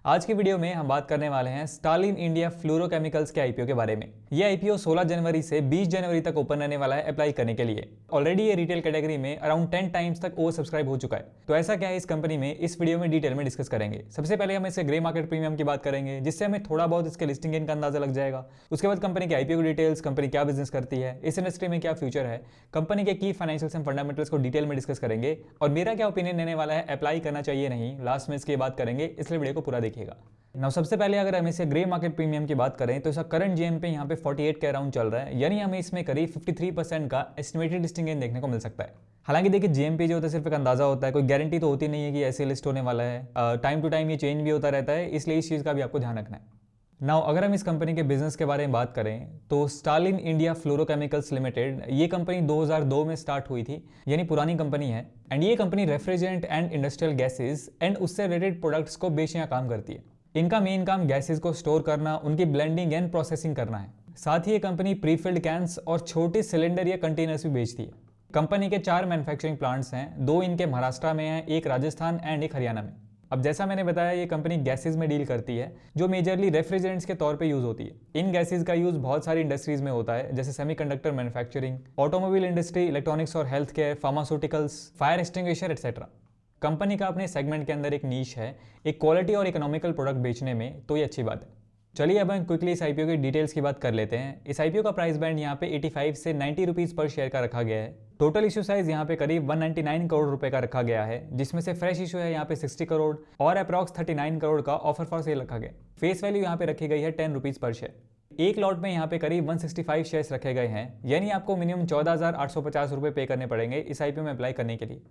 आज की वीडियो में हम बात करने वाले हैं स्टालिन इंडिया फ्लोरोकेमिकल्स के आईपीओ के बारे में। ये आईपीओ 16 जनवरी से 20 जनवरी तक ओपन रहने वाला है अप्लाई करने के लिए। ऑलरेडी ये रिटेल कैटेगरी में अराउंड 10 टाइम्स तक ओवर सब्सक्राइब हो चुका है। तो ऐसा क्या है इस कंपनी में, इस वीडियो में डिटेल में डिस्कस करेंगे। सबसे पहले हम इसके ग्रे मार्केट प्रीमियम की बात करेंगे, जिससे हमें थोड़ा बहुत इसके लिस्टिंग गेन का अंदाजा लग जाएगा। उसके बाद कंपनी के आईपीओ की डिटेल्स, कंपनी क्या बिजनेस करती है, इस इंडस्ट्री में क्या फ्यूचर है, कंपनी के की फाइनेंशियल्स एंड फंडामेंटल्स को डिटेल में डिस्कस करेंगे और मेरा क्या ओपिनियन रहने वाला है, अप्लाई करना चाहिए नहीं, लास्ट में इसकी बात करेंगे, इसलिए वीडियो को पूरा देखिएगा। नाउ सबसे पहले अगर हम इसे ग्रे मार्केट प्रीमियम की बात करें तो इसका करंट जीएम पे यहाँ पे 48 के अराउंड चल रहा है, यानी हमें इसमें करीब 53% का एस्टिमेटेड लिस्टिंग गेन देखने को मिल सकता है। हालांकि देखिए जीएमपी जो होता है सिर्फ एक अंदाजा होता है, कोई गारंटी तो होती नहीं है कि ऐसे लिस्ट होने वाला है। टाइम टू टाइम ये चेंज भी होता रहता है, इसलिए इस चीज़ का भी आपको ध्यान रखना है। नाउ अगर हम इस कंपनी के बिजनेस के बारे में बात करें तो स्टालिन इंडिया फ्लोरोकेमिकल्स लिमिटेड ये कंपनी 2002 में स्टार्ट हुई थी, यानी पुरानी कंपनी है। एंड ये company refrigerant and industrial gases and उससे रिलेटेड प्रोडक्ट्स को बेचने का काम करती है। इनका मेन काम गैसेज को स्टोर करना, उनकी ब्लेंडिंग एंड प्रोसेसिंग करना है। साथ ही ये कंपनी प्रीफिल्ड कैंस और छोटे सिलेंडर या कंटेनर्स भी बेचती है। कंपनी के 4 मैन्युफैक्चरिंग प्लांट्स हैं, 2 इनके महाराष्ट्र में हैं, एक राजस्थान एंड एक हरियाणा में। अब जैसा मैंने बताया ये कंपनी गैसेज में डील करती है, जो मेजरली रेफ्रिजरेंट्स के तौर पे यूज होती है। इन गैसेज का यूज बहुत सारी इंडस्ट्रीज में होता है, जैसे semiconductor manufacturing, automobile industry, electronics और health care, pharmaceuticals, fire extinguisher etcetera. Company का अपने सेगमेंट के अंदर एक नीश है, एक क्वालिटी और इकोनॉमिकल प्रोडक्ट बेचने में, तो ये अच्छी बात है। चलिए अब हम क्विकली इस आईपीओ की डिटेल्स की बात कर लेते हैं। इस आईपीओ का प्राइस बैंड यहाँ पे 85 से 90 रुपीज़ पर शेयर का रखा गया है। टोटल इशू साइज यहाँ पे करीब 199 करोड़ रुपए का रखा गया है, जिसमें से फ्रेश इशू है यहाँ पे 60 करोड़ और अप्रॉक्स 39 करोड़ का ऑफर फॉर सेल रखा गया। फेस वैल्यू यहाँ पे रखी गई है 10 रुपीज़ पर शेयर। एक लॉट में यहाँ पे करीब 165 शेयर्स रखे गए हैं, यानी आपको मिनिमम 14,850 रुपये पे करने पड़ेंगे इस आईपीओ में अप्लाई करने के लिए।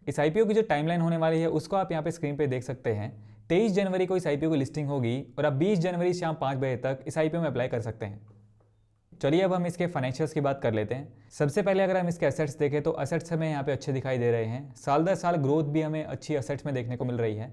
इस आईपीओ की जो टाइमलाइन होने वाली है उसको आप यहाँ पे स्क्रीन पे देख सकते हैं। 23 जनवरी को इस आईपीओ की लिस्टिंग होगी और आप 20 जनवरी शाम 5 बजे तक इस आईपीओ में अप्लाई कर सकते हैं। चलिए अब हम इसके फाइनेंशियल्स की बात कर लेते हैं। सबसे पहले अगर हम इसके एसेट्स देखें तो एसेट्स हमें यहाँ पे अच्छे दिखाई दे रहे हैं। साल दर साल ग्रोथ भी हमें अच्छी एसेट्स में देखने को मिल रही है।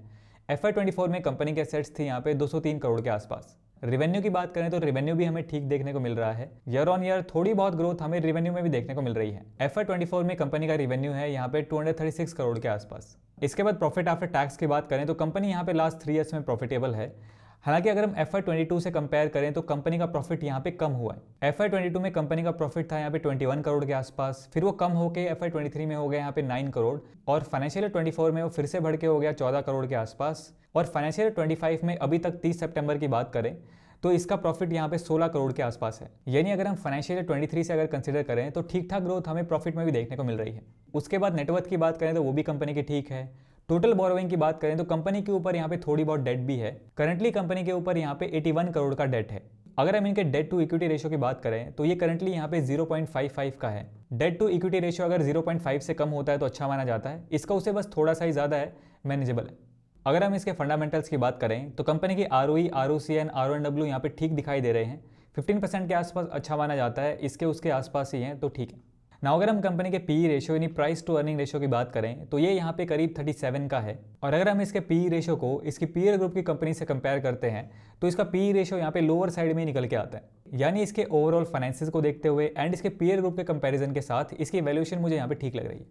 FY24 में कंपनी के एसेट्स थी यहाँ पे 203 करोड़ के आसपास। रेवेन्यू की बात करें तो रेवेन्यू भी हमें ठीक देखने को मिल रहा है। ईयर ऑन ईयर थोड़ी बहुत ग्रोथ हमें रेवेन्यू में भी देखने को मिल रही है। FY24 में कंपनी का रेवेन्यू है यहाँ पे 236 करोड़ के आसपास। इसके बाद प्रॉफिट आफ्टर टैक्स की बात करें तो कंपनी यहाँ पे लास्ट 3 ईयर्स में प्रॉफिटेबल है। हालांकि अगर हम FY22 से कंपेयर करें तो कंपनी का प्रॉफिट यहाँ पे कम हुआ है। FY22 में कंपनी का प्रॉफिट था यहाँ पे 21 करोड़ के आसपास, फिर वो कम होकर FY23 में हो गया यहाँ पे 9 करोड़ और फाइनेंशियल 24 में वो फिर से बढ़ के हो गया 14 करोड़ के आसपास। और फाइनेंशियल 25 में अभी तक 30 सितंबर की बात करें तो इसका प्रॉफिट यहाँ पे 16 करोड़ के आसपास है। यानी अगर हम फाइनेंशियल 23 से अगर कंसीडर करें तो ठीक ठाक ग्रोथ हमें प्रॉफिट में भी देखने को मिल रही है। उसके बाद नेटवर्थ की बात करें तो वो भी कंपनी की ठीक है। टोटल बोरोइंग की बात करें तो कंपनी के ऊपर यहाँ पे थोड़ी बहुत डेट भी है। करंटली कंपनी के ऊपर यहाँ पे 81 करोड़ का डेट है। अगर हम इनके डेट टू इक्विटी रेशियो की बात करें तो ये करंटली यहाँ पे 0.55 का है। डेट टू इक्विटी रेशियो अगर 0.5 से कम होता है तो अच्छा माना जाता है, इसका उससे बस थोड़ा सा ही ज़्यादा है, मैनेजेबल है। अगर हम इसके फंडामेंटल्स की बात करें तो कंपनी की ROE, ROC एंड RONW यहाँ पे ठीक दिखाई दे रहे हैं। 15% के आसपास अच्छा माना जाता है, इसके उसके आसपास ही हैं तो ठीक है ना। अगर हम कंपनी के PE रेशियो यानी प्राइस टू अर्निंग रेशियो की बात करें तो ये यहाँ पे करीब 37 का है। और अगर हम इसके PE रेशियो को इसकी पीयर ग्रुप की कंपनी से कंपेयर करते हैं तो इसका PE रेशियो यहाँ पे लोअर साइड में निकल के आता है। यानी इसके ओवरऑल फाइनेंसेस को देखते हुए एंड इसके पीयर ग्रुप के कंपेरिजन के साथ इसकी वैल्यूएशन मुझे यहाँ पे ठीक लग रही है।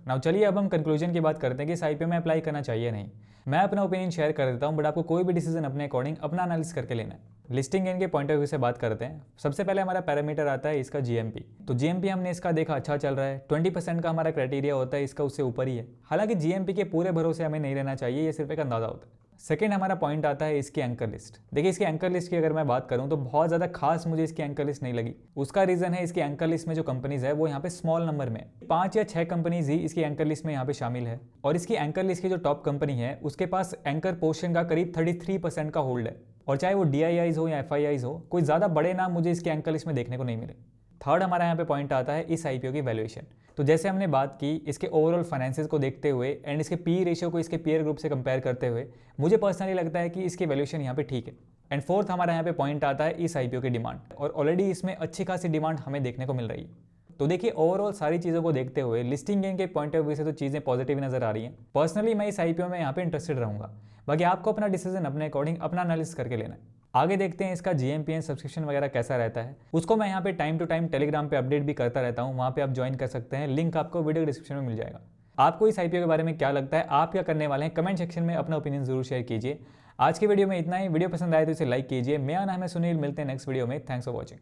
नाउ चलिए अब हम कंक्लूजन की बात करते हैं कि इस आईपीओ में अप्लाई करना चाहिए नहीं। मैं अपना ओपिनियन शेयर कर देता हूं, बट आपको कोई भी डिसीजन अपने अकॉर्डिंग अपना एनालिसिस करके लेना है। लिस्टिंग गेन के पॉइंट ऑफ व्यू से बात करते हैं। सबसे पहले हमारा पैरामीटर आता है इसका जीएमपी। तो जीएमपी हमने इसका देखा अच्छा चल रहा है, 20% का हमारा क्राइटेरिया होता है, इसका उससे ऊपर ही है। हालांकि जीएमपी के पूरे भरोसे हमें नहीं रहना चाहिए, ये सिर्फ एक अंदाजा होता है। सेकेंड हमारा पॉइंट आता है इसकी एंकर लिस्ट। देखिए इसकी एंकर लिस्ट की अगर मैं बात करूं तो बहुत ज़्यादा खास मुझे इसकी एंकर लिस्ट नहीं लगी। उसका रीज़न है इसकी एंकर लिस्ट में जो कंपनीज है वो यहाँ पे स्मॉल नंबर में 5 या 6 कंपनीज ही इसकी एंकर लिस्ट में यहाँ पे शामिल है। और इसकी एंकर लिस्ट की जो टॉप कंपनी है उसके पास एंकर पोर्शन का करीब 33% का होल्ड है। और चाहे वो DIIs हो या FIIs हो, कोई ज़्यादा बड़े नाम मुझे इसकी एंकर लिस्ट में देखने को नहीं मिले। थर्ड हमारा यहाँ पे पॉइंट आता है इस आईपीओ की वैल्यूएशन। तो जैसे हमने बात की इसके ओवरऑल फाइनेंसेस को देखते हुए एंड इसके PE रेशियो को इसके पीयर ग्रुप से कंपेयर करते हुए मुझे पर्सनली लगता है कि इसकी वैल्यूएशन यहाँ पे ठीक है। एंड फोर्थ हमारा यहाँ पे पॉइंट आता है इस आईपीओ की डिमांड, और ऑलरेडी इसमें अच्छी खासी डिमांड हमें देखने को मिल रही है। तो देखिए ओवरऑल सारी चीज़ों को देखते हुए लिस्टिंग गेन के पॉइंट ऑफ व्यू से तो चीज़ें पॉजिटिव नजर आ रही हैं। पर्सनली मैं इस आईपीओ में यहाँ पे इंटरेस्टेड रहूँगा। बाकी आपको अपना डिसीजन अपने अकॉर्डिंग अपना एनालिसिस करके लेना है। आगे देखते हैं इसका GMPN सब्सक्रिप्शन वगैरह कैसा रहता है। उसको मैं यहाँ पे टाइम टू टाइम टेलीग्राम पे अपडेट भी करता रहता हूँ, वहाँ पे आप ज्वाइन कर सकते हैं। लिंक आपको वीडियो डिस्क्रिप्शन में मिल जाएगा। आपको इस आईपीओ के बारे में क्या लगता है, आप क्या करने वाले हैं, कमेंट सेक्शन में अपना ओपिनियन जरूर शेयर कीजिए। आज की वीडियो में इतना ही। वीडियो पसंद आए तो इसे लाइक कीजिए। मेरा नाम है सुनील, मिलते हैं नेक्स्ट वीडियो में। Thanks for watching.